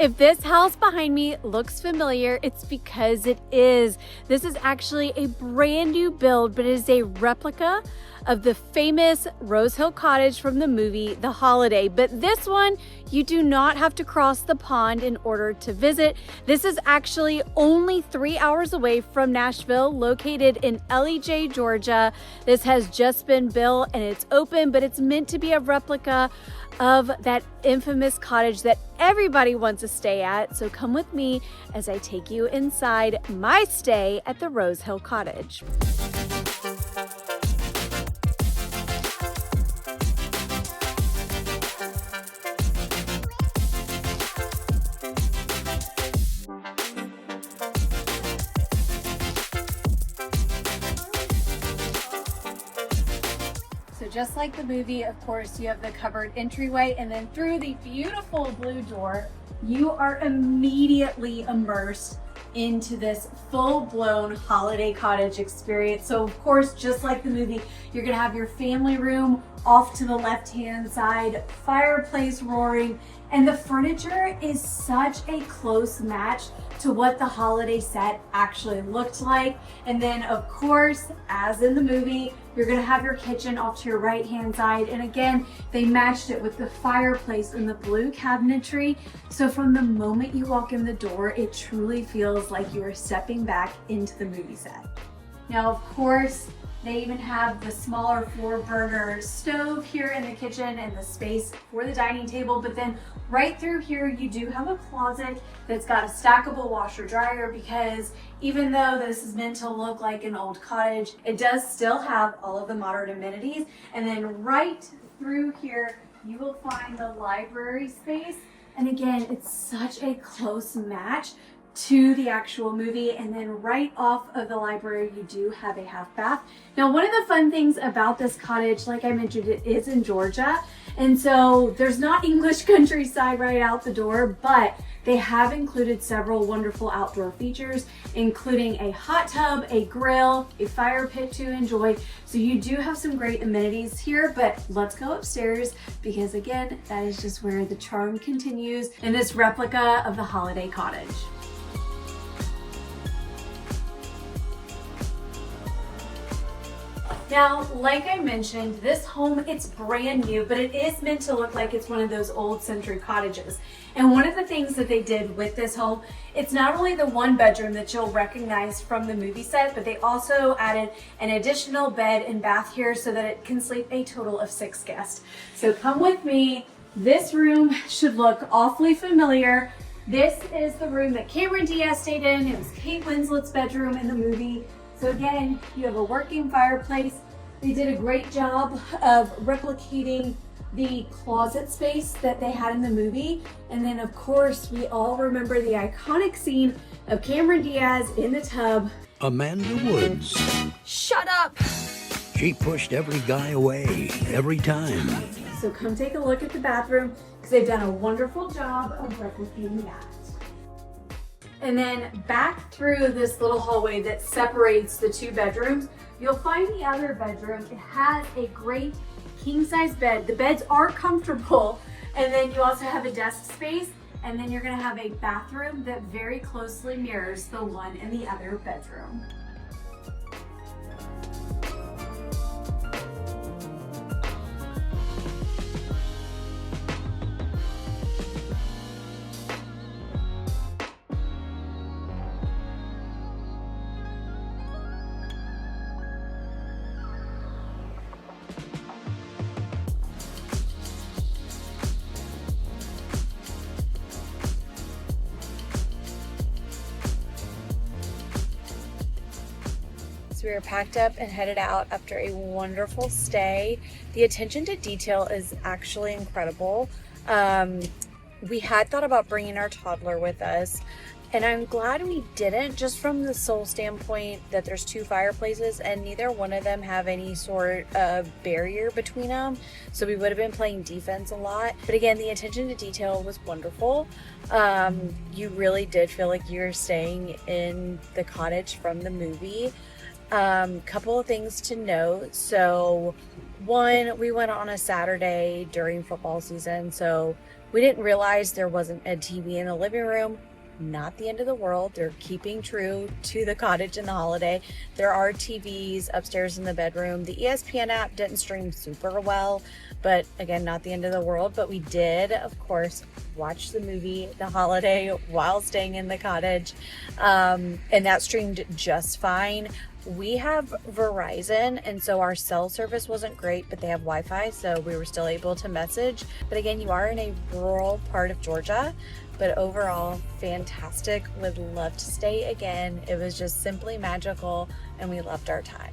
If this house behind me looks familiar, it's because it is. This is actually a brand new build, but it is a replica of the famous Rose Hill Cottage from the movie The Holiday. But this one, you do not have to cross the pond in order to visit. This is actually only 3 hours away from Nashville, located in Lej, Georgia. This has just been built and it's open, but it's meant to be a replica of that infamous cottage that everybody wants to stay at. So come with me as I take you inside my stay at the Rose Hill Cottage. Just like the movie, of course, you have the covered entryway, and then through the beautiful blue door, you are immediately immersed into this full-blown holiday cottage experience. So of course, just like the movie, you're gonna have your family room off to the left-hand side, fireplace roaring, and the furniture is such a close match to what the holiday set actually looked like. And then of course, as in the movie, you're gonna have your kitchen off to your right-hand side. And again, they matched it with the fireplace and the blue cabinetry. So from the moment you walk in the door, it truly feels like you are stepping back into the movie set. Now, of course, they even have the smaller 4-burner stove here in the kitchen and the space for the dining table. But then right through here, you do have a closet that's got a stackable washer dryer, because even though this is meant to look like an old cottage, it does still have all of the modern amenities. And then right through here, you will find the library space. And again, it's such a close match to the actual movie. And then right off of the library, you do have a half bath. Now, one of the fun things about this cottage, like I mentioned, it is in Georgia. And so there's not English countryside right out the door, but they have included several wonderful outdoor features, including a hot tub, a grill, a fire pit to enjoy. So you do have some great amenities here, but let's go upstairs, because again, that is just where the charm continues in this replica of the holiday cottage. Now, like I mentioned, this home, it's brand new, but it is meant to look like it's one of those old century cottages. And one of the things that they did with this home, it's not only the 1-bedroom that you'll recognize from the movie set, but they also added an additional bed and bath here so that it can sleep a total of 6 guests. So come with me. This room should look awfully familiar. This is the room that Cameron Diaz stayed in. It was Kate Winslet's bedroom in the movie. So again, you have a working fireplace. They did a great job of replicating the closet space that they had in the movie. And then of course, we all remember the iconic scene of Cameron Diaz in the tub. Amanda Woods. Shut up! She pushed every guy away, every time. So come take a look at the bathroom, because they've done a wonderful job of replicating that. And then back through this little hallway that separates the 2 bedrooms, you'll find the other bedroom. It has a great king-size bed. The beds are comfortable. And then you also have a desk space. And then you're gonna have a bathroom that very closely mirrors the one in the other bedroom. We are packed up and headed out after a wonderful stay. The attention to detail is actually incredible. We had thought about bringing our toddler with us, and I'm glad we didn't, just from the sole standpoint that there's 2 fireplaces and neither one of them have any sort of barrier between them. So we would have been playing defense a lot. But again, the attention to detail was wonderful. You really did feel like you were staying in the cottage from the movie. Couple of things to note. So one, we went on a Saturday during football season, so We didn't realize there wasn't a TV in the living room. Not the end of the world. They're keeping true to the cottage and the holiday. There are TVs upstairs in the bedroom. The ESPN app didn't stream super well, but again, not the end of the world. But we did, of course, watch the movie The Holiday while staying in the cottage, and that streamed just fine. We have Verizon, and so our cell service wasn't great, but they have Wi-Fi, so we were still able to message. But again, you are in a rural part of Georgia, but overall, fantastic. Would love to stay again. It was just simply magical, and we loved our time.